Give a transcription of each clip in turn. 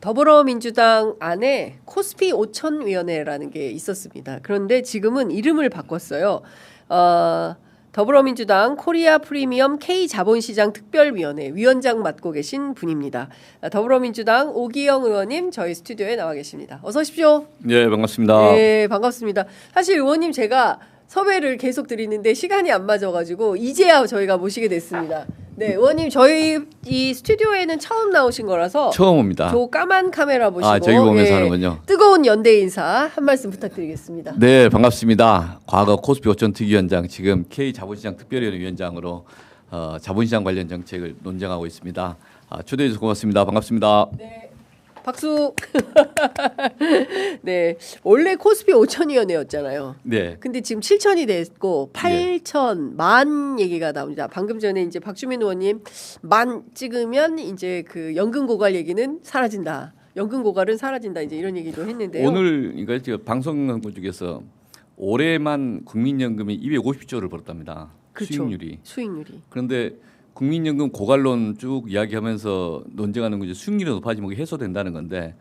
더불어민주당 안에 코스피 5천위원회라는 게 있었습니다. 그런데 지금은 이름을 바꿨어요. 더불어민주당 코리아 프리미엄 K자본시장 특별위원회 위원장 맡고 계신 분입니다. 더불어민주당 오기영 의원님 저희 스튜디오에 나와 계십니다. 어서 오십시오. 네, 반갑습니다. 네, 반갑습니다. 사실 의원님 제가 섭외를 계속 드리는데 시간이 안 맞아가지고 이제야 저희가 모시게 됐습니다. 네, 의원님 저희 이 스튜디오에는 처음 나오신 거라서 처음 옵니다. 저 까만 카메라 보시고 저기 보면서 하는군요. 뜨거운 연대 인사 한 말씀 부탁드리겠습니다. 네, 반갑습니다. 과거 코스피 5천 특위위원장, 지금 K자본시장 특별위원회 위원장으로 자본시장 관련 정책을 논쟁하고 있습니다. 초대해 주셔서 고맙습니다. 반갑습니다. 네, 박수. 네, 원래 코스피 5천위원회였잖아요. 네. 근데 지금 7천이 됐고 8천 만 얘기가 나옵니다. 방금 전에 이제 박주민 의원님 만 찍으면 이제 그 연금 고갈 얘기는 사라진다. 연금 고갈은 사라진다. 이제 이런 얘기도 했는데요. 오늘 이거 제가 방송 중에서 올해만 국민연금이 250조를 벌었답니다. 그렇죠. 수익률이. 그런데 국민연금 고갈론 쭉 이야기하면서 논쟁하는 건 이제 수익률이 높아지면 그게 해소된다는 건데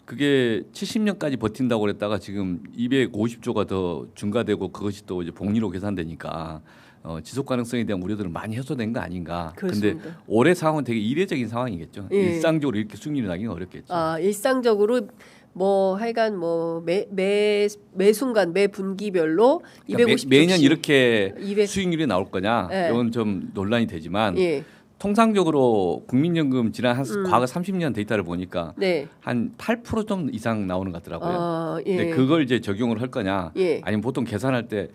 그게 70년까지 버틴다고 그랬다가 지금 250조가 더 증가되고 그것이 또 이제 복리로 계산되니까 지속 가능성에 대한 우려들은 많이 해소된 거 아닌가. 그런데 올해 상황은 되게 이례적인 상황이겠죠. 예. 일상적으로 이렇게 수익률이 나기는 어렵겠죠. 일상적으로 뭐 하여간 뭐 매 순간 매 분기별로 그러니까 250조씩 매년 이렇게 수익률이 나올 거냐 예. 이건 좀 논란이 되지만 예. 통상적으로 국민연금 지난 과거 30년 데이터를 보니까 네. 한 8% 좀 이상 나오는 것 같더라고요. 예. 근데 그걸 이제 적용을 할 거냐 아니면 보통 계산할 때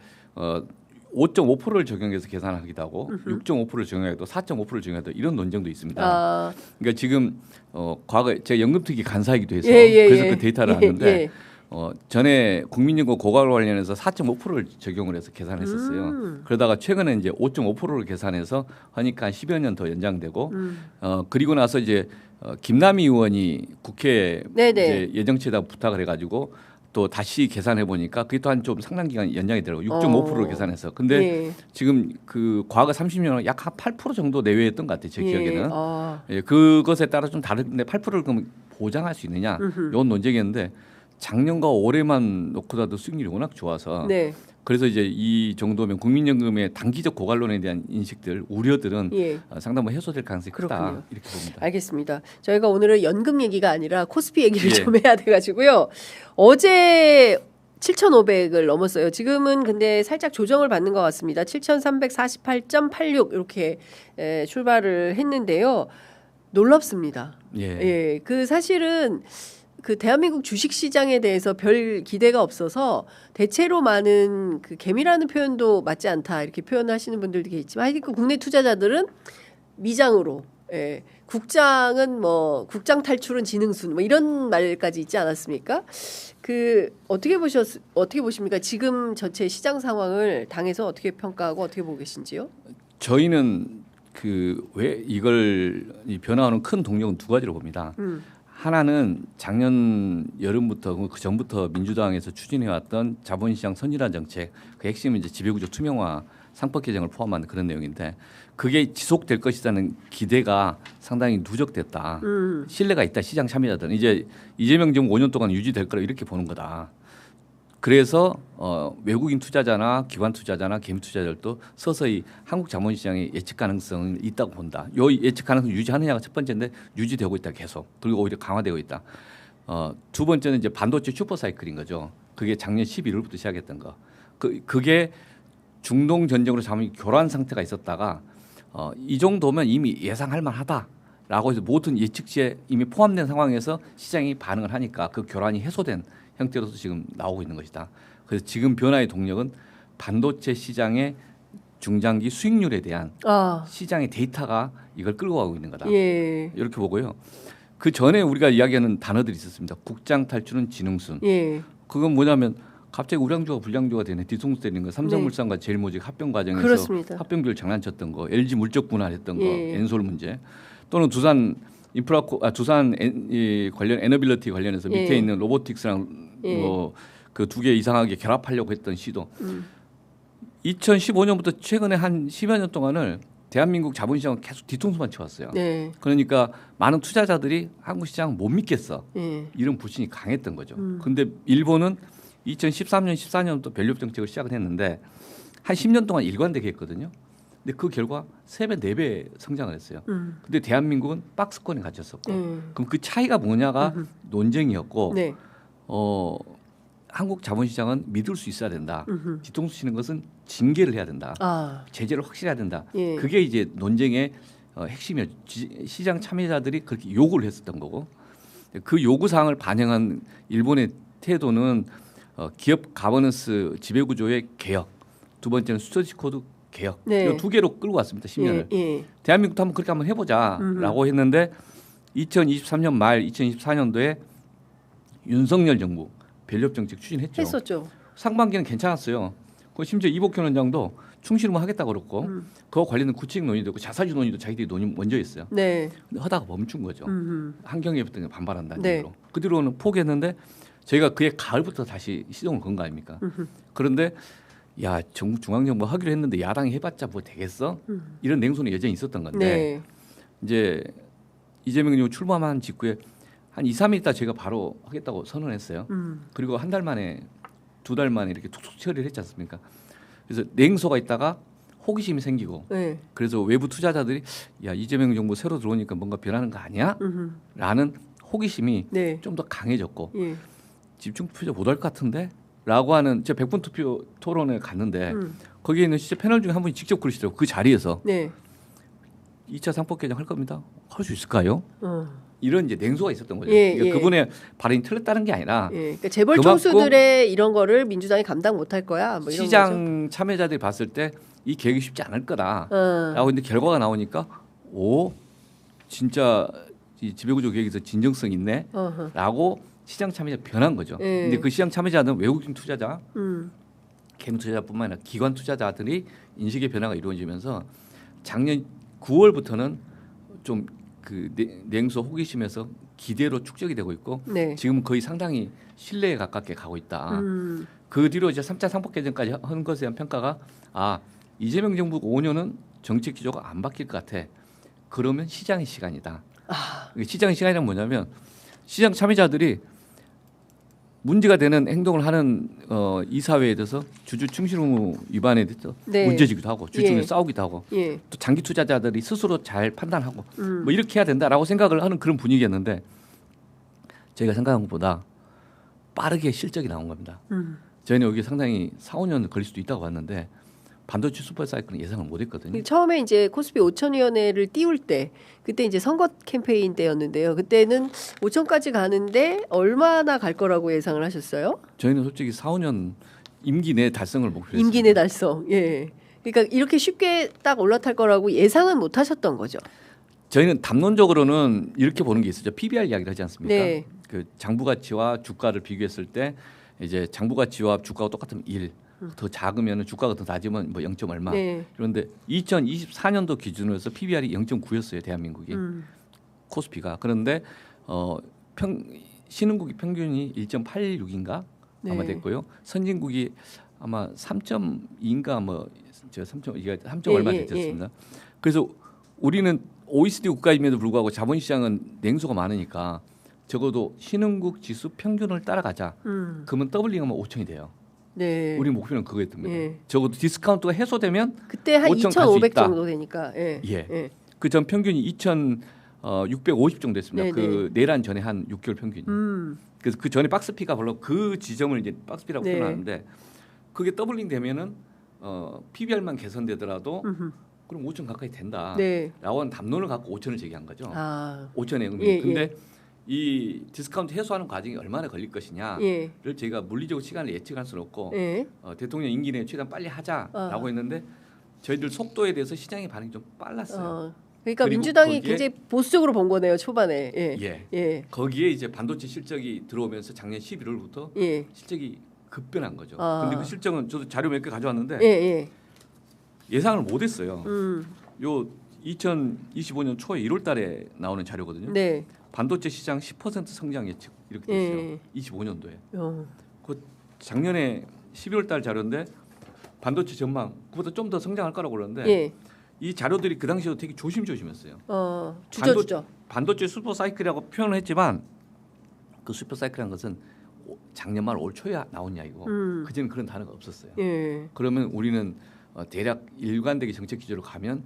5.5%를 적용해서 계산하기도 하고 6.5%를 적용해도 4.5%를 적용해도 이런 논쟁도 있습니다. 그러니까 지금 과거 제가 연금특위 간사이기도 해서 그래서 그 데이터를 아는데 전에 국민연금 고갈 관련해서 4.5%를 적용을 해서 계산했었어요. 그러다가 최근에 이제 5.5%를 계산해서 하니까 10여 년 더 연장되고 그리고 나서 이제 김남희 의원이 국회에 이제 예정치에다 부탁을 해가지고 또 다시 계산해 보니까 그게 또한 좀 상당 기간 연장이 되더라고요. 6.5%를 계산해서. 근데 지금 그 과거 30년은 약 한 8% 정도 내외였던 것 같아요. 제 기억에는. 그것에 따라 좀 다른데 8%를 그럼 보장할 수 있느냐 이런 논쟁이었는데 작년과 올해만 놓고 봐도 수익률이 워낙 좋아서 그래서 이제 이 정도면 국민연금의 단기적 고갈론에 대한 인식들, 우려들은 상당히 해소될 가능성이 크다 이렇게 봅니다. 알겠습니다. 저희가 오늘은 연금 얘기가 아니라 코스피 얘기를 좀 해야 돼가지고요. 어제 7,500을 넘었어요. 지금은 근데 살짝 조정을 받는 것 같습니다. 7,348.86 이렇게 출발을 했는데요. 놀랍습니다. 그 사실은 그 대한민국 주식시장에 대해서 별 기대가 없어서 대체로 많은 그 개미라는 표현도 맞지 않다 이렇게 표현하시는 분들도 계시지만 하여튼 국내 투자자들은 미장으로 국장은 뭐 국장 탈출은 지능순 뭐 이런 말까지 있지 않았습니까? 그 어떻게 보십니까? 지금 전체 시장 상황을 당에서 어떻게 평가하고 어떻게 보고 계신지요? 저희는 그 왜 이걸 변화하는 큰 동력은 두 가지로 봅니다. 하나는 작년 여름부터 그 전부터 민주당에서 추진해왔던 자본시장 선진화 정책, 그 핵심은 이제 지배구조 투명화, 상법 개정을 포함한 그런 내용인데 그게 지속될 것이라는 기대가 상당히 누적됐다. 신뢰가 있다. 시장 참여자들은 이제 이재명 정부 5년 동안 유지될 거라 이렇게 보는 거다. 그래서 외국인 투자자나 기관 투자자나 개미 투자자들도 서서히 한국 자본시장의 예측 가능성이 있다고 본다. 요 예측 가능성 유지하느냐가 첫 번째인데 유지되고 있다 계속. 그리고 오히려 강화되고 있다. 두 번째는 이제 반도체 슈퍼 사이클인 거죠. 그게 작년 11월부터 시작했던 거. 그게 중동 전쟁으로 잠시 교란 상태가 있었다가 이 정도면 이미 예상할 만하다라고 해서 모든 예측치에 이미 포함된 상황에서 시장이 반응을 하니까 그 교란이 해소된 형태로서 지금 나오고 있는 것이다. 그래서 지금 변화의 동력은 반도체 시장의 중장기 수익률에 대한 시장의 데이터가 이걸 끌고 가고 있는 거다. 이렇게 보고요. 그 전에 우리가 이야기하는 단어들이 있었습니다. 국장 탈출은 지능순. 그건 뭐냐면 갑자기 우량주가 불량주가 되네. 뒤통수 때리는 거. 삼성물산과 제일모직 합병 과정에서 그렇습니다. 합병비율 장난쳤던 거. LG 물적 분할했던 거. 엔솔 문제. 또는 두산 관련 에너빌리티 관련해서 밑에 있는 로보틱스랑 뭐 그 두 개 이상하게 결합하려고 했던 시도. 2015년부터 최근에 한 10여 년 동안을 대한민국 자본시장은 계속 뒤통수만 쳐왔어요. 네. 그러니까 많은 투자자들이 한국 시장 못 믿겠어. 네. 이런 불신이 강했던 거죠. 그런데 일본은 2013년, 14년부터 밸류업 정책을 시작을 했는데 한 10년 동안 일관되게 했거든요. 근데 그 결과 3배, 4배 성장을 했어요. 근데 대한민국은 박스권에 갇혔었고 그럼 그 차이가 뭐냐가 논쟁이었고 네. 한국 자본시장은 믿을 수 있어야 된다. 뒤통수 치는 것은 징계를 해야 된다. 아. 제재를 확실히 해야 된다. 예. 그게 이제 논쟁의 핵심이었죠. 시장 참여자들이 그렇게 요구를 했었던 거고 그 요구 사항을 반영한 일본의 태도는 기업 가버넌스 지배구조의 개혁, 두 번째는 스튜어디십 코드 개혁 네. 이 두 개로 끌고 왔습니다. 10년을. 예. 예. 대한민국도 한번 그렇게 한번 해보자라고 했는데 2023년 말 2024년도에 윤석열 정부 밸류업 정책 추진했죠. 했었죠. 상반기는 괜찮았어요. 그 심지어 이복현 원장도 충실만 하겠다고 그랬고 그와 관련된 구체적 논의도 있고 자사주 논의도 자기들이 논의 먼저 했어요. 네. 근데 하다가 멈춘 거죠. 환경예부터 반발한다는 네. 얘기로. 그 뒤로는 포기했는데 저희가 그해 가을부터 다시 시동을 건 거 아닙니까? 그런데 야 정부 중앙정부 하기로 했는데 야당이 해봤자 뭐 되겠어? 이런 냉소는 여전히 있었던 건데 네. 이제 이재명 의원 출마한 직후에 한 2, 3일 있다 제가 바로 하겠다고 선언했어요. 그리고 한 달 만에 2달 만에 이렇게 툭툭 처리를 했지 않습니까? 그래서 냉소가 있다가 호기심이 생기고 네. 그래서 외부 투자자들이 야 이재명 정부 새로 들어오니까 뭔가 변하는 거 아니야? 라는 호기심이 네. 좀 더 강해졌고 예. 집중 투표 못할 것 같은데? 라고 하는 제가 100분 투표 토론에 갔는데 거기에 있는 진짜 패널 중에 한 분이 직접 그러시더라고요. 그 자리에서 네. 2차 상법 개정 할 겁니다. 할 수 있을까요? 어. 이런 이제 냉소가 있었던 거죠. 예, 그러니까 예. 그분의 발언이 틀렸다는 게 아니라 예. 그러니까 재벌 총수들의 이런 거를 민주당이 감당 못할 거야. 뭐 이런 시장 참여자들이 봤을 때 이 계획이 쉽지 않을 거다라고 거죠. 근데 결과가 나오니까 오 진짜 이 지배구조 계획에서 진정성 있네라고 시장 참여자 변한 거죠. 예. 근데 그 시장 참여자는 외국인 투자자, 개인 투자자뿐만 아니라 기관 투자자들이 인식의 변화가 이루어지면서 작년 9월부터는 좀 그 냉소 호기심에서 기대로 축적이 되고 있고 네. 지금 거의 상당히 신뢰에 가깝게 가고 있다. 그 뒤로 이제 3차 상법 개정까지 한 것에 대한 평가가 이재명 정부 5년은 정책 기조가 안 바뀔 것 같아. 그러면 시장의 시간이다. 시장의 시간이란 뭐냐면 시장 참여자들이 문제가 되는 행동을 하는 이 사회에 대해서 주주 충실 의무 위반에 대해서 네. 문제지기도 하고 주중에 예. 싸우기도 하고 예. 또 장기 투자자들이 스스로 잘 판단하고 뭐 이렇게 해야 된다라고 생각을 하는 그런 분위기였는데 저희가 생각한 것보다 빠르게 실적이 나온 겁니다. 저희는 여기 상당히 4, 5년 걸릴 수도 있다고 봤는데 반도체 슈퍼 사이클은 예상을 못했거든요. 처음에 이제 코스피 5천위원회를 띄울 때 그때 이제 선거 캠페인 때였는데요. 그때는 5천까지 가는데 얼마나 갈 거라고 예상을 하셨어요? 저희는 솔직히 4, 5년 임기 내 달성을 목표로 했습니다. 임기 내 달성. 예. 그러니까 이렇게 쉽게 딱 올라탈 거라고 예상은 못 하셨던 거죠. 저희는 담론적으로는 이렇게 보는 게 있었죠. PBR 이야기를 하지 않습니까? 네. 그 장부 가치와 주가를 비교했을 때 이제 장부 가치와 주가가 똑같으면 1, 더 작으면 주가가 더 낮으면 뭐 0. 얼마. 네. 그런데 2024년도 기준으로 해서 PBR이 0.9였어요. 대한민국이. 코스피가. 그런데 신흥국이 평균이 1.86인가 아마 네. 됐고요. 선진국이 아마 3.2인가 저 3. 이게 3. 예, 얼마 예, 됐습니다. 그래서 우리는 OECD 국가임에도 불구하고 자본시장은 냉소가 많으니까 적어도 신흥국 지수 평균을 따라가자. 그러면 더블링하면 5천이 돼요. 네. 우리 목표는 그거였답니다. 예. 적어도 디스카운트가 해소되면 그때 한 5천 갈수 2,500 있다. 정도 되니까. 예. 예. 예. 그 전 평균이 2,650 정도 됐습니다. 네, 그 내란 전에 한 6개월 평균이. 그래서 그 전에 박스피가 별로 그 지점을 이제 박스피라고 네. 표현하는데 그게 더블링 되면은 PBR만 개선되더라도 그럼 5천 가까이 된다. 네. 라고 하는 담론을 갖고 5천을 제기한 거죠. 5천의 의미. 예, 근데 이 디스카운트 해소하는 과정이 얼마나 걸릴 것이냐를 예. 저희가 물리적으로 시간을 예측할 수는 없고 예. 대통령 임기 내에 최대한 빨리 하자라고 했는데 저희들 속도에 대해서 시장의 반응이 좀 빨랐어요. 그러니까 그리고 민주당이 거기에- 굉장히 보수적으로 본 거네요 초반에. 예. 예. 예. 거기에 이제 반도체 실적이 들어오면서 작년 11월부터 예. 실적이 급변한 거죠. 아. 근데 그 실적은 저도 자료 몇 개 가져왔는데 예. 예. 예상을 못했어요. 요 2025년 초에 1월달에 나오는 자료거든요. 네. 반도체 시장 10% 성장 예측 이렇게 돼 있어요. 25년도에. 그 작년에 12월달 자료인데 반도체 전망 그보다 좀 더 성장할 거라고 그러는데 예. 이 자료들이 그 당시에도 되게 조심조심했어요. 주저주저. 반도체 슈퍼 사이클이라고 표현을 했지만 그 슈퍼 사이클이라는 것은 작년 말 올 초에 나온 이야기고 그전엔 그런 단어가 없었어요. 예. 그러면 우리는 대략 일관되게 정책 기조로 가면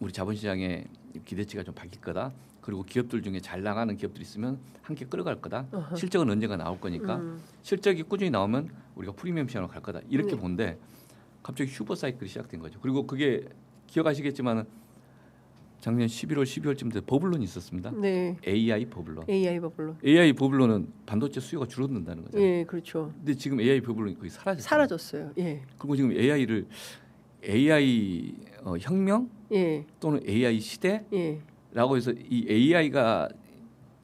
우리 자본시장의 기대치가 좀 바뀔 거다. 그리고 기업들 중에 잘 나가는 기업들이 있으면 함께 끌어갈 거다. 실적은 언젠가 나올 거니까 실적이 꾸준히 나오면 우리가 프리미엄 시장으로 갈 거다. 이렇게 본데 갑자기 슈퍼 사이클이 시작된 거죠. 그리고 그게 기억하시겠지만 작년 11월, 12월쯤 때 버블론이 있었습니다. 네. AI 버블론. AI 버블론은 반도체 수요가 줄어든다는 거죠. 예, 그렇죠. 근데 지금 AI 버블론이 거의 사라졌어요. 예. 그리고 지금 AI 혁명 예. 또는 AI 시대 예. 라고 해서 이 AI가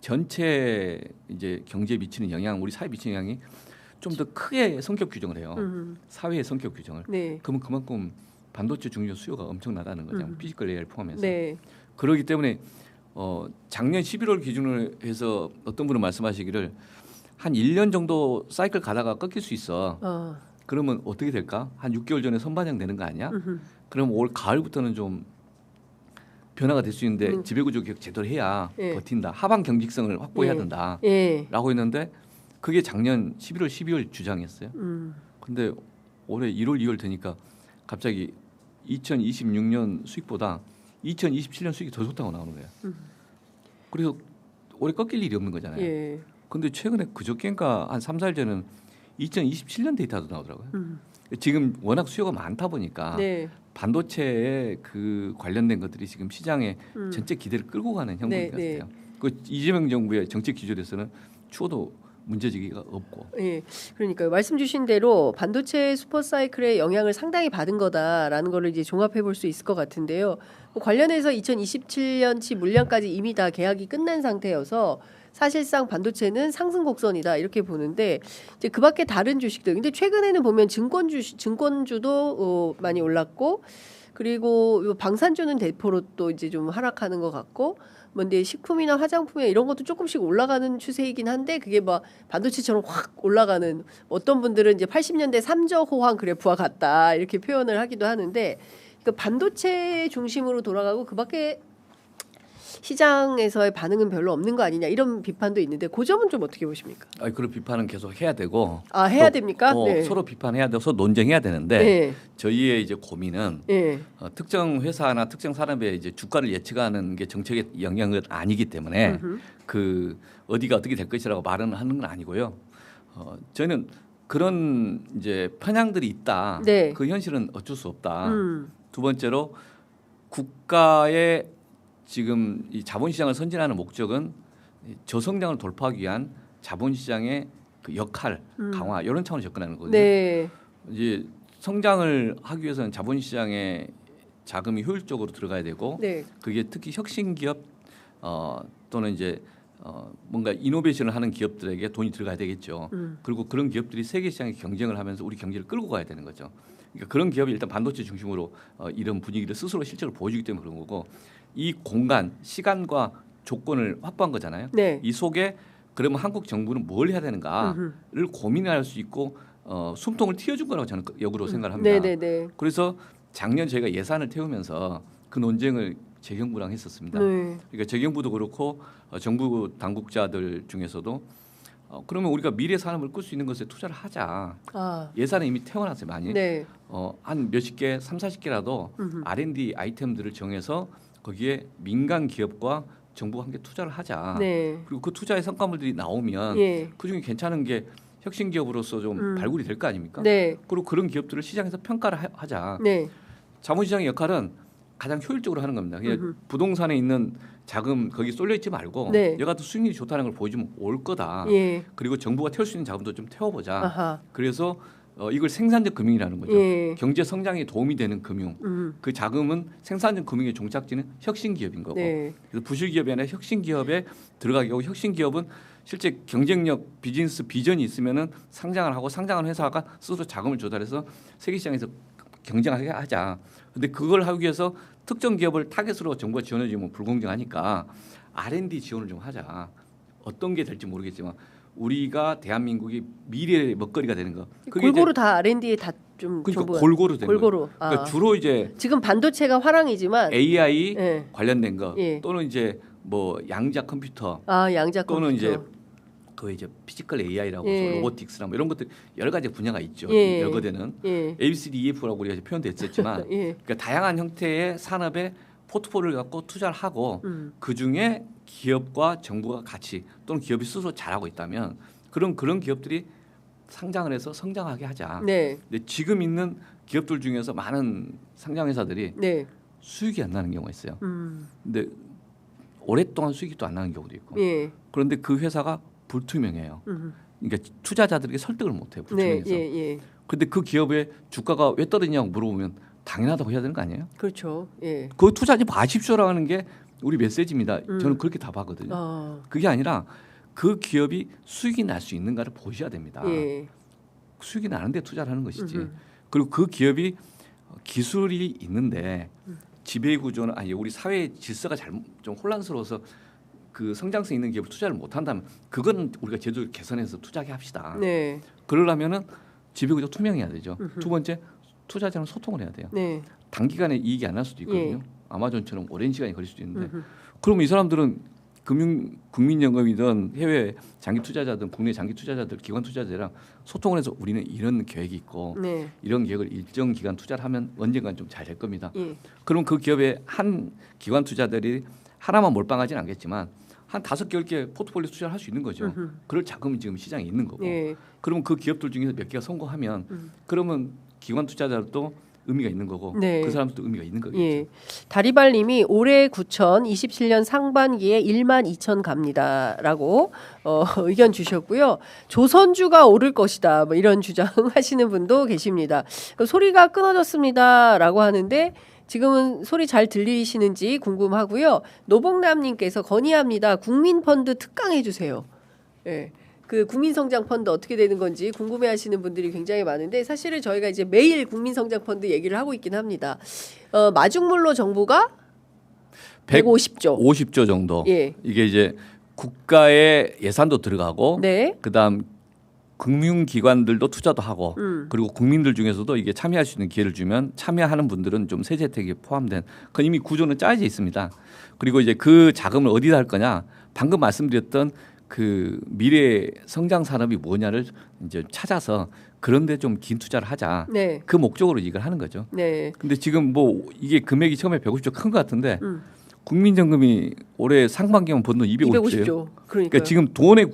전체 이제 경제에 미치는 영향, 우리 사회에 미치는 영향이 좀 더 크게 성격 규정을 해요. 사회의 성격 규정을. 네. 그러면 그만큼 반도체 중요 수요가 엄청나다는 거죠. 피지컬 AI를 포함해서. 네. 그렇기 때문에 작년 11월 기준으로 해서 어떤 분은 말씀하시기를 한 1년 정도 사이클 가다가 꺾일 수 있어. 그러면 어떻게 될까? 한 6개월 전에 선반영 되는 거 아니야? 그럼 올 가을부터는 좀 변화가 될 수 있는데 지배구조 개혁 제대로 해야 버틴다. 하방 경직성을 확보해야 된다. 라고 했는데 그게 작년 11월, 12월 주장이었어요. 근데 올해 1월, 2월 되니까 갑자기 2026년 수익보다 2027년 수익이 더 좋다고 나오는 거예요. 그래서 올해 꺾일 일이 없는 거잖아요. 예. 근데 최근에 그저께인가 한 3, 4일 전에는 2027년 데이터도 나오더라고요. 지금 워낙 수요가 많다 보니까 네. 반도체에 그 관련된 것들이 지금 시장의 전체 기대를 끌고 가는 형국인 것 같아요. 그 이재명 정부의 정책 기조에서는 추워도 문제지기가 없고. 예, 그러니까요. 말씀 주신 대로 반도체 슈퍼사이클의 영향을 상당히 받은 거다라는 거를 이제 종합해 볼 수 있을 것 같은데요. 관련해서 2027년치 물량까지 이미 다 계약이 끝난 상태여서 사실상 반도체는 상승 곡선이다 이렇게 보는데 이제 그밖에 다른 주식들. 근데 최근에는 보면 증권주도 많이 올랐고 그리고 방산주는 대포로 또 이제 좀 하락하는 것 같고. 뭔데 식품이나 화장품이나 이런 것도 조금씩 올라가는 추세이긴 한데 그게 막 반도체처럼 확 올라가는 어떤 분들은 이제 80년대 3저 호황 그래프와 같다 이렇게 표현을 하기도 하는데 그 반도체 중심으로 돌아가고 그밖에 시장에서의 반응은 별로 없는 거 아니냐 이런 비판도 있는데 그 점은 좀 어떻게 보십니까? 그런 비판은 계속 해야 되고. 해야 됩니까? 네. 서로 비판해야 되고 서로 논쟁해야 되는데 네. 저희의 이제 고민은 네. 특정 회사나 특정 산업의 이제 주가를 예측하는 게 정책의 영향은 아니기 때문에 그 어디가 어떻게 될 것이라고 말은 하는 건 아니고요. 저희는 그런 이제 편향들이 있다. 네. 그 현실은 어쩔 수 없다. 두 번째로 국가의 지금 이 자본시장을 선진하는 목적은 저성장을 돌파하기 위한 자본시장의 그 역할 강화 이런 차원을 접근하는 거거든요. 네. 이제 성장을 하기 위해서는 자본시장에 자금이 효율적으로 들어가야 되고 네. 그게 특히 혁신기업 또는 이제 뭔가 이노베이션을 하는 기업들에게 돈이 들어가야 되겠죠. 그리고 그런 기업들이 세계 시장에 경쟁을 하면서 우리 경제를 끌고 가야 되는 거죠. 그러니까 그런 기업이 일단 반도체 중심으로 이런 분위기를 스스로 실제로 보여주기 때문에 그런 거고 이 공간, 시간과 조건을 확보한 거잖아요. 네. 이 속에 그러면 한국 정부는 뭘 해야 되는가를 고민할 수 있고 숨통을 틔워준 거라고 저는 역으로 생각을 합니다. 네네네. 그래서 작년 저희가 예산을 태우면서 그 논쟁을 재경부랑 했었습니다. 네. 그러니까 재경부도 그렇고 정부 당국자들 중에서도 그러면 우리가 미래 산업을 끌 수 있는 것에 투자를 하자. 예산은 이미 태워놨어요 많이. 네. 한 몇십 개, 30-40개라도 R&D 아이템들을 정해서 거기에 민간 기업과 정부가 함께 투자를 하자. 네. 그리고 그 투자의 성과물들이 나오면 예. 그중에 괜찮은 게 혁신 기업으로서 좀 발굴이 될 거 아닙니까? 네. 그리고 그런 기업들을 시장에서 평가를 하자. 네. 자본시장의 역할은 가장 효율적으로 하는 겁니다. 그냥 부동산에 있는 자금 거기 쏠려 있지 말고 네. 여가 또 수익률이 좋다는 걸 보여주면 올 거다. 예. 그리고 정부가 태울 수 있는 자금도 좀 태워보자. 아하. 그래서 이걸 생산적 금융이라는 거죠. 예. 경제 성장에 도움이 되는 금융. 그 자금은 생산적 금융의 종착지는 혁신 기업인 거고. 네. 그래서 부실 기업이 아니라 혁신 기업에 들어가게 하고 혁신 기업은 실제 경쟁력 비즈니스 비전이 있으면은 상장을 하고 상장한 회사가 스스로 자금을 조달해서 세계 시장에서 경쟁하게 하자. 근데 그걸 하기 위해서 특정 기업을 타겟으로 정부가 지원해 주면 불공정하니까 R&D 지원을 좀 하자. 어떤 게 될지 모르겠지만 우리가 대한민국이 미래의 먹거리가 되는 거. 그게 골고루 다 R&D에 다 좀 그러니까 골고루 된 골고루. 거예요. 그러니까 주로 이제 지금 반도체가 화랑이지만 AI 예. 관련된 거 예. 또는 이제 뭐 양자 컴퓨터 양자 또는 컴퓨터. 이제 그 이제 피지컬 AI라고 예. 해서 로보틱스나 뭐 이런 것들 여러 가지 분야가 있죠. 예. 여거되는 예. ABCDEF라고 우리가 표현도 했었지만 예. 그러니까 다양한 형태의 산업에 포트폴리오를 갖고 투자를 하고 그 중에 기업과 정부가 같이 또는 기업이 스스로 잘하고 있다면 그런 기업들이 상장을 해서 성장하게 하자. 네. 근데 지금 있는 기업들 중에서 많은 상장 회사들이 네. 수익이 안 나는 경우가 있어요. 근데 오랫동안 수익이 또 안 나는 경우도 있고. 예. 그런데 그 회사가 불투명해요. 그러니까 투자자들에게 설득을 못 해요. 네. 불투명해서. 예. 근데 그 기업의 주가가 왜 떨어지냐고 물어보면 당연하다고 해야 되는 거 아니에요? 그렇죠. 예. 그 투자하지 마십시오라는 게 우리 메시지입니다. 저는 그렇게 답하거든요. 그게 아니라 그 기업이 수익이 날 수 있는가를 보셔야 됩니다. 예. 수익이 나는데 투자를 하는 것이지. 그리고 그 기업이 기술이 있는데 지배 구조는 아니 우리 사회 질서가 좀 혼란스러워서 그 성장성 있는 기업을 투자를 못 한다면 그건 우리가 제도를 개선해서 투자하게 합시다. 네. 그러려면은 지배 구조 투명해야 되죠. 두 번째 투자자랑 소통을 해야 돼요. 네. 단기간에 이익이 안 날 수도 있거든요. 예. 아마존처럼 오랜 시간이 걸릴 수도 있는데 그럼 이 사람들은 국민연금이든 해외 장기 투자자든 국내 장기 투자자들 기관 투자자들이랑 소통을 해서 우리는 이런 계획이 있고 네. 이런 계획을 일정 기간 투자를 하면 언젠간 좀 잘 될 겁니다. 예. 그럼 그 기업의 한 기관 투자들이 하나만 몰빵하지는 않겠지만 한 5개, 10개 포트폴리오 투자를 할 수 있는 거죠. 그럴 자금이 지금 시장에 있는 거고. 예. 그러면 그 기업들 중에서 몇 개가 성공하면 그러면 기관 투자자도 의미가 있는 거고 네. 그 사람들도 의미가 있는 거겠죠. 예. 다리발님이 올해 9천, 27년 상반기에 1만 2천 갑니다라고 의견 주셨고요. 조선주가 오를 것이다. 뭐 이런 주장하시는 분도 계십니다. 소리가 끊어졌습니다라고 하는데 지금은 소리 잘 들리시는지 궁금하고요. 노봉남님께서 건의합니다. 국민펀드 특강해 주세요. 예. 그 국민성장펀드 어떻게 되는 건지 궁금해하시는 분들이 굉장히 많은데 사실은 저희가 이제 매일 국민성장펀드 얘기를 하고 있긴 합니다. 마중물로 정부가 150조, 50조 정도. 예. 이게 이제 국가의 예산도 들어가고, 네, 그다음 금융기관들도 투자도 하고, 그리고 국민들 중에서도 이게 참여할 수 있는 기회를 주면 참여하는 분들은 좀 세제 혜택이 포함된. 그 이미 구조는 짜여져 있습니다. 그리고 이제 그 자금을 어디다 할 거냐? 방금 말씀드렸던 그 미래 성장 산업이 뭐냐를 이제 찾아서 그런데 좀 긴 투자를 하자. 네, 그 목적으로 이걸 하는 거죠. 네, 근데 지금 뭐 이게 금액이 처음에 150조 큰 것 같은데 국민연금이 올해 상반기만 번 돈 250조예요. 250조. 그러니까 지금 돈의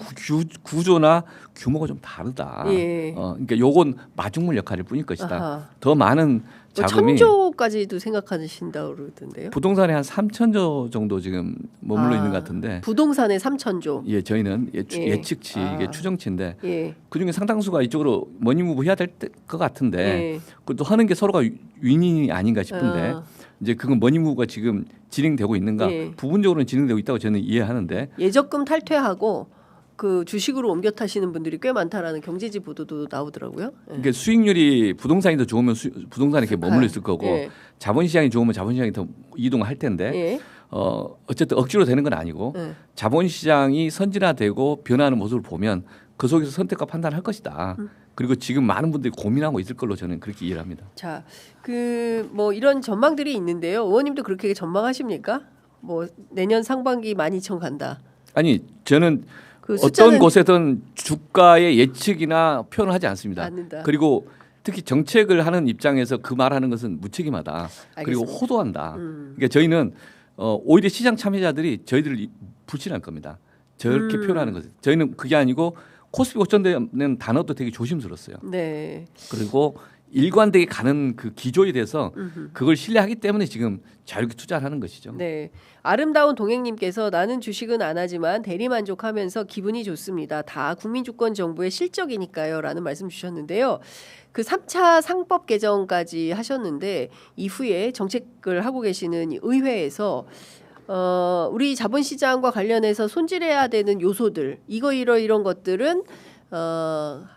구조나 규모가 좀 다르다. 예. 그러니까 요건 마중물 역할일 뿐일 것이다. 아하. 더 많은 뭐 자금이 1000조까지도 생각하신다고 그러던데요. 부동산에 한 3,000조 정도 지금 머물러 있는 것 같은데. 부동산에 3,000조. 예, 저희는 예. 예측치 이게 추정치인데 예. 그 중에 상당수가 이쪽으로 머니무브 해야 될 것 같은데 예. 그것도 하는 게 서로가 윈윈이 아닌가 싶은데 이제 그건 머니무브가 지금 진행되고 있는가 예. 부분적으로는 진행되고 있다고 저는 이해하는데 예적금 탈퇴하고 그 주식으로 옮겨 타시는 분들이 꽤 많다라는 경제지 보도도 나오더라고요. 예. 그러니까 수익률이 부동산이 더 좋으면 부동산에 이렇게 머물러 있을 거고 예. 자본시장이 좋으면 자본시장이 더 이동을 할 텐데 예. 어쨌든 억지로 되는 건 아니고 예. 자본시장이 선진화되고 변화하는 모습을 보면 그 속에서 선택과 판단을 할 것이다. 그리고 지금 많은 분들이 고민하고 있을 걸로 저는 그렇게 이해를 합니다. 자, 그 뭐 이런 전망들이 있는데요. 의원님도 그렇게 전망하십니까? 뭐 내년 상반기 12,000 간다. 아니 저는 그 어떤 숫자는 곳에든 주가의 예측이나 표현을 하지 않습니다. 않는다. 그리고 특히 정책을 하는 입장에서 그 말하는 것은 무책임하다. 그리고 알겠습니다. 호도한다. 그러니까 저희는 오히려 시장 참여자들이 저희들을 불신할 겁니다. 저렇게 표현하는 것은 저희는 그게 아니고 코스피 5천되는 단어도 되게 조심스러웠어요. 네. 그리고 일관되게 가는 그 기조에 대해서 그걸 신뢰하기 때문에 지금 자유롭게 투자를 하는 것이죠. 네. 아름다운 동행님께서 나는 주식은 안 하지만 대리만족하면서 기분이 좋습니다. 다 국민주권 정부의 실적이니까요. 라는 말씀 주셨는데요. 그 3차 상법 개정까지 하셨는데 이후에 정책을 하고 계시는 의회에서 우리 자본시장과 관련해서 손질해야 되는 요소들 이런 것들은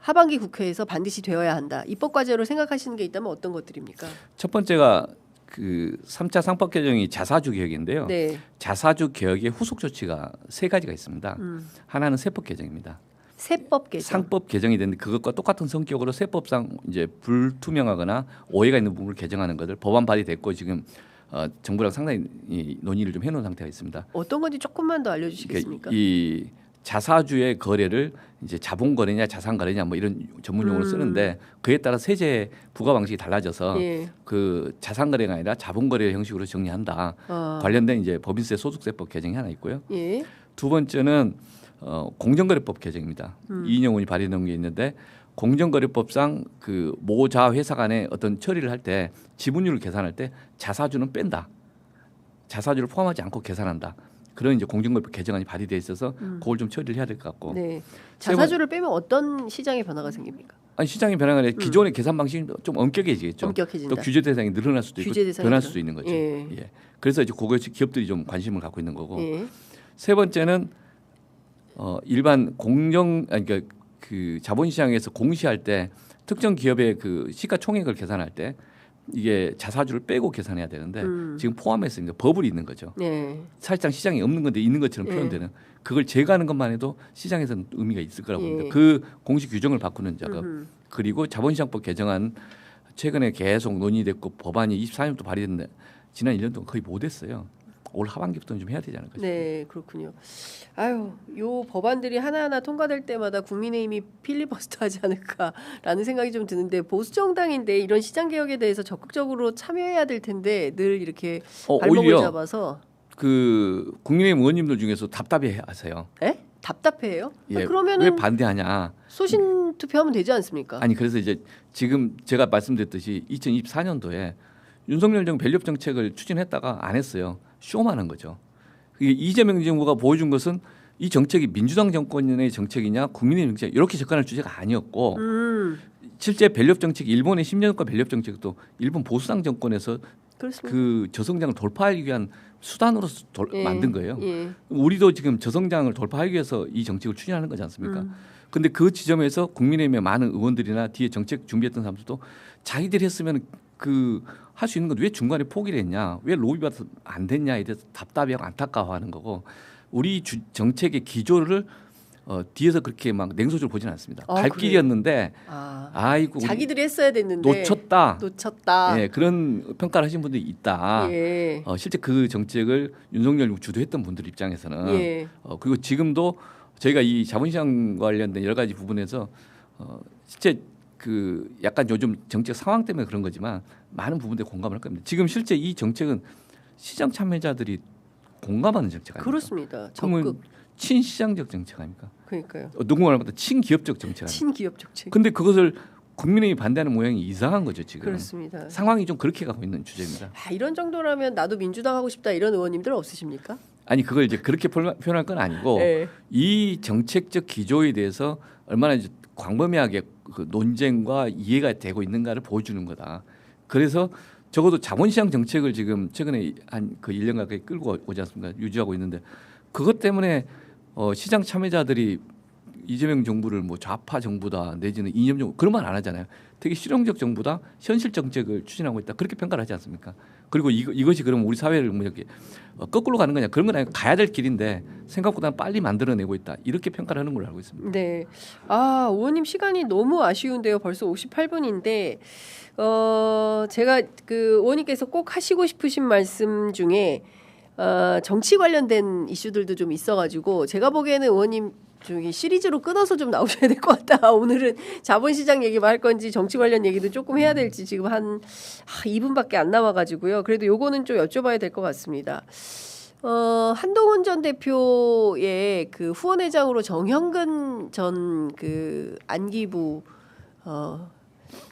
하반기 국회에서 반드시 되어야 한다. 입법 과제로 생각하시는 게 있다면 어떤 것들입니까? 첫 번째가 그 3차 상법 개정이 자사주 개혁인데요. 네. 자사주 개혁의 후속 조치가 세 가지가 있습니다. 하나는 세법 개정입니다. 세법 개정. 상법 개정이 되는데 그것과 똑같은 성격으로 세법상 이제 불투명하거나 오해가 있는 부분을 개정하는 것을 법안 발의됐고 지금 정부랑 상당히 논의를 좀 해놓은 상태가 있습니다. 어떤 건지 조금만 더 알려주시겠습니까? 이 자사주의 거래를 이제 자본 거래냐 자산 거래냐 뭐 이런 전문 용어로 쓰는데 그에 따라 세제 부과 방식이 달라져서 예. 그 자산 거래가 아니라 자본 거래 형식으로 정리한다. 관련된 이제 법인세 소득세법 개정이 하나 있고요. 예. 두 번째는 공정거래법 개정입니다. 이인영 의원이 발의한 게 있는데 공정거래법상 그 모자 회사 간의 어떤 처리를 할 때 지분율을 계산할 때 자사주는 뺀다. 자사주를 포함하지 않고 계산한다. 그런 이제 공정거래법 개정안이 발의돼 있어서 그걸 좀 처리를 해야 될 것 같고. 네. 자사주를 빼면 어떤 시장의 변화가 생깁니까? 아니 시장의 변화가 아니라 기존의 계산 방식이 좀 엄격해지겠죠. 엄격해진다. 또 규제 대상이 늘어날 수도 있고 변할 수도 있는 거죠. 예. 예. 그래서 이제 그것이 기업들이 좀 관심을 갖고 있는 거고. 예. 세 번째는 일반 그러니까 그 자본시장에서 공시할 때 특정 기업의 그 시가총액을 계산할 때 이게 자사주를 빼고 계산해야 되는데 지금 포함해서 이제 버블이 있는 거죠. 네. 사실상 시장에 없는 건데 있는 것처럼 예. 표현되는 그걸 제거하는 것만 해도 시장에서는 의미가 있을 거라고 예. 봅니다. 그 공시 규정을 바꾸는 작업 그리고 자본시장법 개정안 최근에 계속 논의됐고 법안이 24년도 발의됐는데 지난 1년 동안 거의 못했어요. 올 하반기부터는 좀 해야 되지 않을까 싶습니다. 네, 그렇군요. 아유, 요 법안들이 하나하나 통과될 때마다 국민의힘이 필리버스터하지 않을까라는 생각이 좀 드는데 보수 정당인데 이런 시장 개혁에 대해서 적극적으로 참여해야 될 텐데 늘 이렇게 발목을 오히려 잡아서 그 국민의힘 의원님들 중에서 답답해하세요. 에? 답답해요? 예, 그러면은 왜 반대하냐? 소신 투표하면 되지 않습니까? 아니 그래서 이제 지금 제가 말씀드렸듯이 2024년도에 윤석열 정부 밸류업 정책을 추진했다가 안 했어요. 쇼만 한 거죠. 이재명 정부가 보여준 것은 이 정책이 민주당 정권의 정책이냐 국민의힘 정책 이렇게 접근할 주제가 아니었고 실제 밸류업 정책이 일본의 10년간 밸류업 정책도 일본 보수당 정권에서 그렇습니다. 그 저성장을 돌파하기 위한 수단으로서 예, 만든 거예요. 예. 우리도 지금 저성장을 돌파하기 위해서 이 정책을 추진하는 거지 않습니까? 근데 그 지점에서 국민의힘의 많은 의원들이나 뒤에 정책 준비했던 사람들도 자기들이 했으면 그 할 수 있는 건 왜 중간에 포기를 했냐, 왜 로비받아서 안 됐냐에 대해서 답답해하고 안타까워하는 거고 우리 정책의 기조를 뒤에서 그렇게 막 냉소적으로 보지는 않습니다. 갈 길이었는데 아이고 자기들이 했어야 됐는데 놓쳤다. 예, 그런 평가를 하신 분들이 있다. 예. 실제 그 정책을 윤석열 주도했던 분들 입장에서는 예. 그리고 지금도 저희가 이 자본시장 관련된 여러 가지 부분에서 실제 그 약간 요즘 정책 상황 때문에 그런 거지만 많은 부분들에 공감을 할 겁니다. 지금 실제 이 정책은 시장 참여자들이 공감하는 정책 아닙니까? 그렇습니다. 그러면 적극. 친시장적 정책 아닙니까? 그러니까요. 누구 말보다 친기업적 정책 아닙니까? 친기업 정책. 근데 그것을 국민의힘이 반대하는 모양이 이상한 거죠 지금. 그렇습니다. 상황이 좀 그렇게 가고 있는 주제입니다. 이런 정도라면 나도 민주당 하고 싶다 이런 의원님들 없으십니까? 아니 그걸 이제 그렇게 표현할 건 아니고 네. 이 정책적 기조에 대해서 얼마나 이제 광범위하게 그 논쟁과 이해가 되고 있는가를 보여주는 거다. 그래서 적어도 자본시장 정책을 지금 최근에 한 그 1년 가까이 끌고 오지 않습니까? 유지하고 있는데 그것 때문에 시장 참여자들이 이재명 정부를 뭐 좌파 정부다 내지는 이념 정부 그런 말 안 하잖아요. 되게 실용적 정부다, 현실 정책을 추진하고 있다 그렇게 평가를 하지 않습니까? 그리고 이것이 그럼 우리 사회를 뭐 이렇게 거꾸로 가는 거냐 그런 건 아니고 가야 될 길인데 생각보다 빨리 만들어내고 있다 이렇게 평가를 하는 걸로 알고 있습니다. 네. 의원님 시간이 너무 아쉬운데요. 벌써 58분인데 제가 그 의원님께서 꼭 하시고 싶으신 말씀 중에 정치 관련된 이슈들도 좀 있어가지고 제가 보기에는 의원님 저기 시리즈로 끊어서 좀 나오셔야 될 것 같다. 오늘은 자본시장 얘기만 할 건지 정치 관련 얘기도 조금 해야 될지 지금 한 2분밖에 안 남아가지고요. 그래도 요거는 좀 여쭤봐야 될 것 같습니다. 한동훈 전 대표의 그 후원회장으로 정형근 전 그 안기부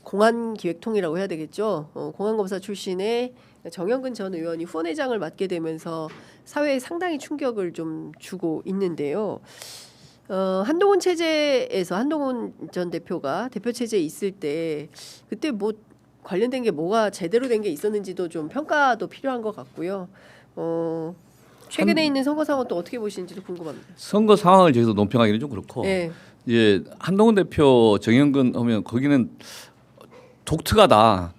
공안기획통이라고 해야 되겠죠. 공안검사 출신의 정형근 전 의원이 후원회장을 맡게 되면서 사회에 상당히 충격을 좀 주고 있는데요. 한동훈 체제에서 한동훈 전 대표가 대표 체제에 있을 때 그때 뭐 관련된 게 뭐가 제대로 된 게 있었는지도 좀 평가도 필요한 것 같고요. 최근에 있는 선거 상황 또 어떻게 보시는지도 궁금합니다. 선거 상황을 저기서 논평하기는 좀 그렇고 네. 한동훈 대표 정형근 하면 거기는 독특하다.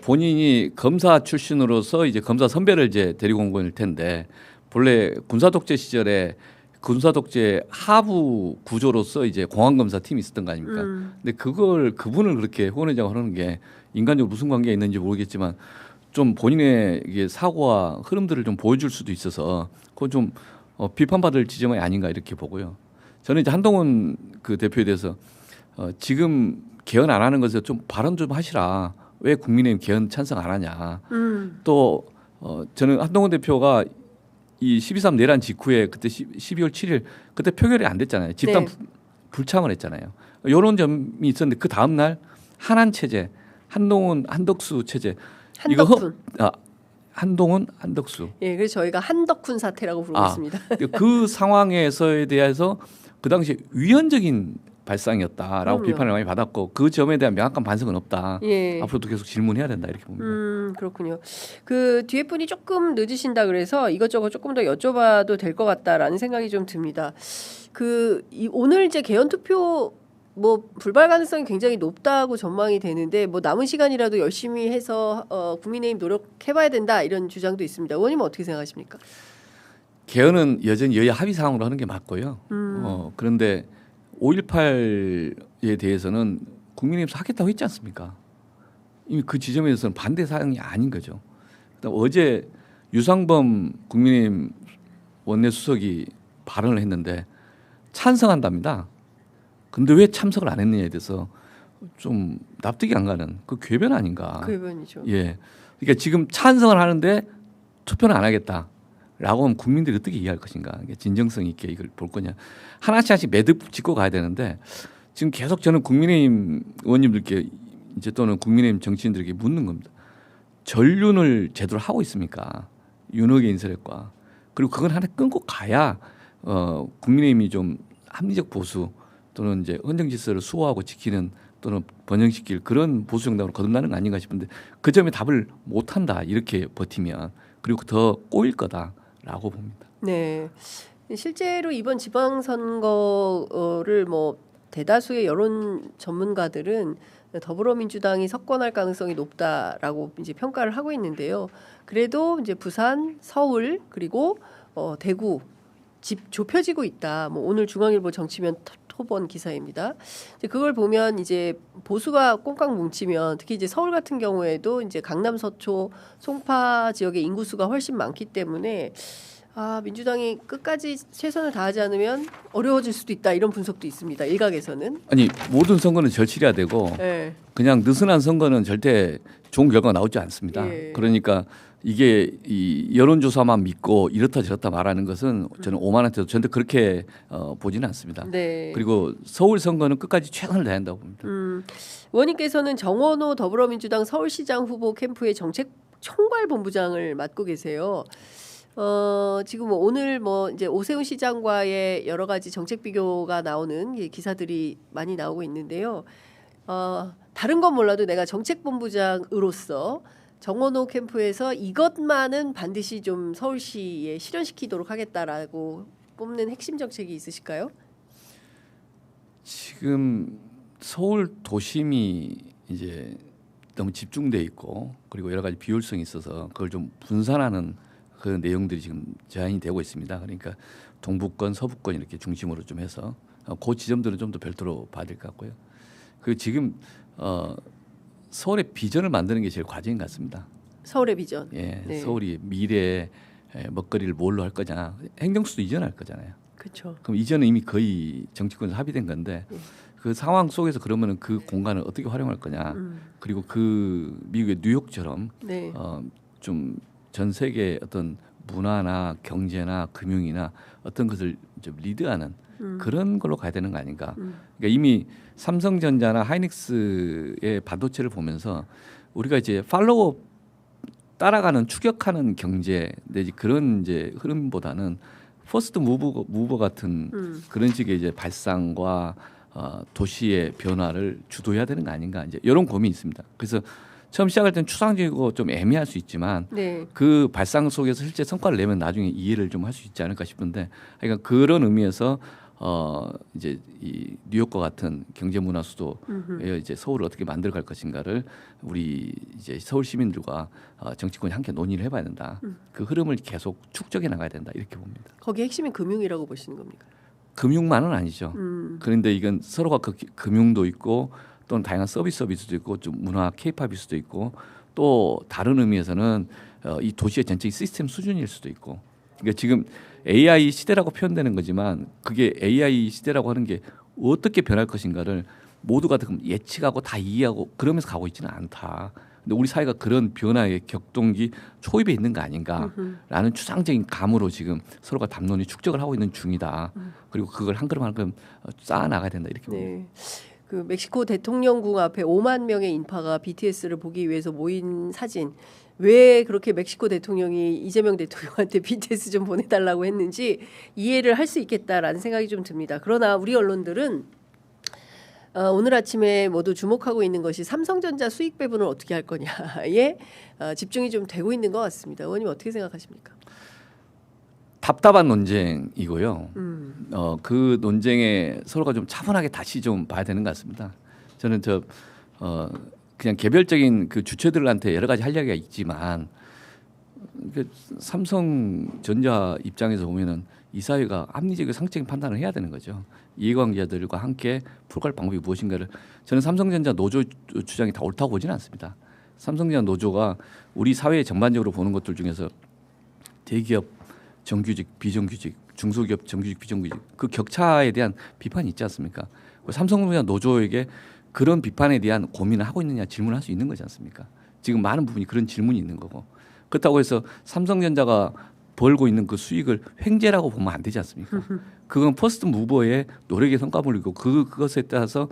본인이 검사 출신으로서 이제 검사 선배를 이제 데리고 온 거일 텐데 본래 군사 독재 시절에 군사 독재 하부 구조로서 이제 공안 검사 팀이 있었던 거 아닙니까? 근데 그분을 그렇게 후원회장을 하는 게 인간적으로 무슨 관계가 있는지 모르겠지만 좀 본인의 이게 사고와 흐름들을 좀 보여줄 수도 있어서 그건 좀 비판받을 지점이 아닌가 이렇게 보고요. 저는 이제 한동훈 그 대표에 대해서 지금 개헌 안 하는 것에 좀 발언 좀 하시라. 왜 국민의힘 개헌 찬성 안 하냐. 또 저는 한동훈 대표가 이 12.3 내란 직후에 그때 12월 7일 그때 표결이 안 됐잖아요. 집단 불참을 했잖아요. 이런 점이 있었는데 그 다음 날 한한 체제, 한동훈 한덕수 체제. 한덕훈. 한동훈 한덕수. 예, 그래서 저희가 한덕훈 사태라고 부르고 있습니다. 그 상황에서에 대해서 그 당시 위헌적인 발상이었다라고 그럼요. 비판을 많이 받았고 그 점에 대한 명확한 반성은 없다. 예. 앞으로도 계속 질문해야 된다 이렇게 봅니다. 그렇군요. 그 뒤에 분이 조금 늦으신다 그래서 이것저것 조금 더 여쭤봐도 될 것 같다라는 생각이 좀 듭니다. 오늘 이제 개헌 투표 뭐 불발 가능성이 굉장히 높다고 전망이 되는데 뭐 남은 시간이라도 열심히 해서 국민의힘 노력해봐야 된다 이런 주장도 있습니다. 의원님은 어떻게 생각하십니까? 개헌은 여전히 여야 합의 사항으로 하는 게 맞고요. 그런데 5.18에 대해서는 국민의힘에서 하겠다고 했지 않습니까? 이미 그 지점에 대해서는 반대 사항이 아닌 거죠. 그다음 어제 유상범 국민의힘 원내수석이 발언을 했는데 찬성한답니다. 근데 왜 참석을 안 했느냐에 대해서 좀 납득이 안 가는 그 궤변 아닌가. 궤변이죠. 예. 그러니까 지금 찬성을 하는데 투표는 안 하겠다라고 하면 국민들이 어떻게 이해할 것인가. 진정성 있게 이걸 볼 거냐. 하나씩 매듭 짓고 가야 되는데 지금 계속 저는 국민의힘 의원님들께 이제 또는 국민의힘 정치인들에게 묻는 겁니다. 전륜을 제대로 하고 있습니까? 윤핵의 인사력과. 그리고 그건 하나 끊고 가야 국민의힘이 좀 합리적 보수 또는 이제 헌정 질서를 수호하고 지키는 또는 번영시킬 그런 보수 정당으로 거듭나는 거 아닌가 싶은데 그 점에 답을 못 한다 이렇게 버티면 그리고 더 꼬일 거다라고 봅니다. 네. 실제로 이번 지방선거를 뭐 대다수의 여론 전문가들은 더불어민주당이 석권할 가능성이 높다라고 이제 평가를 하고 있는데요. 그래도 이제 부산, 서울 그리고 대구 집 좁혀지고 있다. 뭐 오늘 중앙일보 정치면 토본 기사입니다. 이제 그걸 보면 이제 보수가 꽁깍 뭉치면 특히 이제 서울 같은 경우에도 이제 강남 서초 송파 지역의 인구수가 훨씬 많기 때문에 민주당이 끝까지 최선을 다하지 않으면 어려워질 수도 있다 이런 분석도 있습니다. 일각에서는. 아니 모든 선거는 절실해야 되고 네. 그냥 느슨한 선거는 절대 좋은 결과가 나오지 않습니다. 예. 그러니까 이게 이 여론조사만 믿고 이렇다 저렇다 말하는 것은 저는 오만한테도 전혀 그렇게 보지는 않습니다. 네. 그리고 서울 선거는 끝까지 최선을 다해야 한다고 봅니다. 의원님께서는 정원호 더불어민주당 서울시장 후보 캠프의 정책 총괄본부장을 맡고 계세요. 지금 뭐 오늘 뭐 이제 오세훈 시장과의 여러 가지 정책 비교가 나오는 기사들이 많이 나오고 있는데요. 다른 건 몰라도 내가 정책본부장으로서 정원호 캠프에서 이것만은 반드시 좀 서울시에 실현시키도록 하겠다라고 뽑는 핵심 정책이 있으실까요? 지금 서울 도심이 이제 너무 집중돼 있고 그리고 여러 가지 비효율성이 있어서 그걸 좀 분산하는 그 내용들이 지금 제한이 되고 있습니다. 그러니까 동북권, 서북권 이렇게 중심으로 좀 해서 그 지점들은 좀 더 별도로 봐야 될 것 같고요. 그 지금 서울의 비전을 만드는 게 제일 과제인 것 같습니다. 서울의 비전. 예, 네. 서울이 미래의 먹거리를 뭘로 할 거냐. 행정수도 이전할 거잖아요. 그렇죠. 그럼 이전은 이미 거의 정치권에서 합의된 건데 그 상황 속에서 그러면은 그 공간을 어떻게 활용할 거냐. 그리고 그 미국의 뉴욕처럼 네. 좀 전 세계 어떤 문화나 경제나 금융이나 어떤 것을 좀 리드하는 그런 걸로 가야 되는 거 아닌가. 그러니까 이미 삼성전자나 하이닉스의 반도체를 보면서 우리가 이제 팔로우 따라가는 추격하는 경제 내지 그런 이제 흐름보다는 퍼스트 무버 같은 그런 식의 이제 발상과 도시의 변화를 주도해야 되는 거 아닌가 이제 이런 고민이 있습니다. 그래서 처음 시작할 때는 추상적이고 좀 애매할 수 있지만 네. 그 발상 속에서 실제 성과를 내면 나중에 이해를 좀 할 수 있지 않을까 싶은데 그러니까 그런 의미에서 이제 이 뉴욕과 같은 경제 문화 수도에 이제 서울을 어떻게 만들어갈 것인가를 우리 이제 서울 시민들과 정치권이 함께 논의를 해봐야 된다. 그 흐름을 계속 축적해 나가야 된다 이렇게 봅니다. 거기 핵심이 금융이라고 보시는 겁니까? 금융만은 아니죠. 그런데 이건 서로가 그 금융도 있고 또는 다양한 서비스도 있고 좀 문화 케이팝일 수도 있고 또 다른 의미에서는 이 도시의 전체의 시스템 수준일 수도 있고. 그러니까 지금 AI 시대라고 표현되는 거지만 그게 AI 시대라고 하는 게 어떻게 변할 것인가를 모두가 예측하고 다 이해하고 그러면서 가고 있지는 않다. 근데 우리 사회가 그런 변화의 격동기 초입에 있는 거 아닌가라는 추상적인 감으로 지금 서로가 담론이 축적을 하고 있는 중이다. 그리고 그걸 한 걸음 한 걸음 쌓아 나가야 된다 이렇게 봅니다. 네. 그 멕시코 대통령궁 앞에 5만 명의 인파가 BTS를 보기 위해서 모인 사진. 왜 그렇게 멕시코 대통령이 이재명 대통령한테 BTS 좀 보내달라고 했는지 이해를 할 수 있겠다라는 생각이 좀 듭니다. 그러나 우리 언론들은 오늘 아침에 모두 주목하고 있는 것이 삼성전자 수익 배분을 어떻게 할 거냐에 집중이 좀 되고 있는 것 같습니다. 의원님 어떻게 생각하십니까? 답답한 논쟁이고요. 그 논쟁에 서로가 좀 차분하게 다시 좀 봐야 되는 것 같습니다. 저는 그냥 개별적인 그 주체들한테 여러 가지 할 이야기가 있지만 삼성전자 입장에서 보면은 이 사회가 합리적이고 상식적인 판단을 해야 되는 거죠. 이해관계자들과 함께 풀어갈 방법이 무엇인가를 저는 삼성전자 노조 주장이 다 옳다고 보지는 않습니다. 삼성전자 노조가 우리 사회 전반적으로 보는 것들 중에서 대기업 정규직, 비정규직, 중소기업 정규직, 비정규직 그 격차에 대한 비판이 있지 않습니까? 삼성전자 노조에게 그런 비판에 대한 고민을 하고 있느냐 질문을 할 수 있는 거지 않습니까? 지금 많은 부분이 그런 질문이 있는 거고 그렇다고 해서 삼성전자가 벌고 있는 그 수익을 횡재라고 보면 안 되지 않습니까? 그건 퍼스트 무버의 노력의 성과물이고 그것에 따라서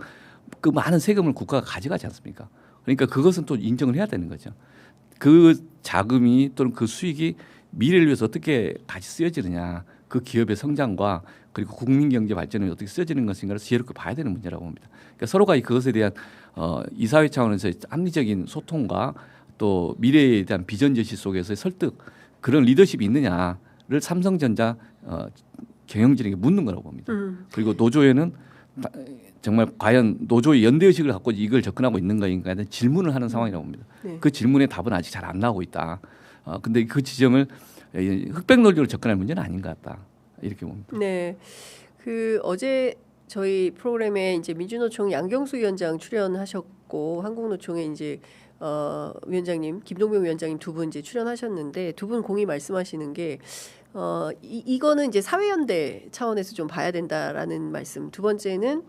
그 많은 세금을 국가가 가져가지 않습니까? 그러니까 그것은 또 인정을 해야 되는 거죠. 그 자금이 또는 그 수익이 미래를 위해서 어떻게 같이 쓰여지느냐 그 기업의 성장과 그리고 국민 경제 발전에 어떻게 쓰여지는 것인가를 지혜롭게 봐야 되는 문제라고 봅니다. 그러니까 서로가 그것에 대한 이사회 차원에서 합리적인 소통과 또 미래에 대한 비전 제시 속에서의 설득 그런 리더십이 있느냐를 삼성전자 경영진에게 묻는 거라고 봅니다. 그리고 노조에는 정말 과연 노조의 연대의식을 갖고 이걸 접근하고 있는 거인가에 질문을 하는 상황이라고 봅니다. 네. 그 질문의 답은 아직 잘 안 나오고 있다. 근데 그 지점을 흑백 논리로 접근할 문제는 아닌 것 같다. 이렇게 봅니다. 네. 그 어제 저희 프로그램에 이제 민주노총 양경수 위원장 출연하셨고 한국노총에 이제 위원장님 김동명 위원장님 두 분 이제 출연하셨는데 두 분 공히 말씀하시는 게 이거는 이제 사회연대 차원에서 좀 봐야 된다라는 말씀. 두 번째는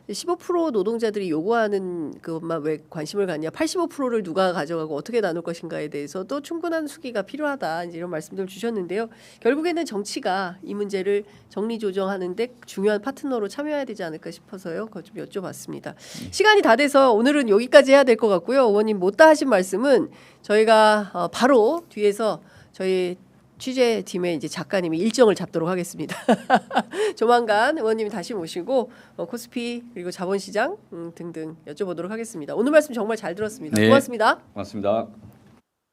15% 노동자들이 요구하는 그것만 왜 관심을 갖냐? 85%를 누가 가져가고 어떻게 나눌 것인가에 대해서도 충분한 수기가 필요하다. 이제 이런 말씀들 주셨는데요. 결국에는 정치가 이 문제를 정리 조정하는데 중요한 파트너로 참여해야 되지 않을까 싶어서요. 그거 좀 여쭤봤습니다. 시간이 다 돼서 오늘은 여기까지 해야 될 것 같고요. 의원님 못다 하신 말씀은 저희가 바로 뒤에서 저희 취재팀의 이제 작가님이 일정을 잡도록 하겠습니다. 조만간 의원님이 다시 모시고 코스피 그리고 자본시장 등등 여쭤보도록 하겠습니다. 오늘 말씀 정말 잘 들었습니다. 네. 고맙습니다. 고맙습니다.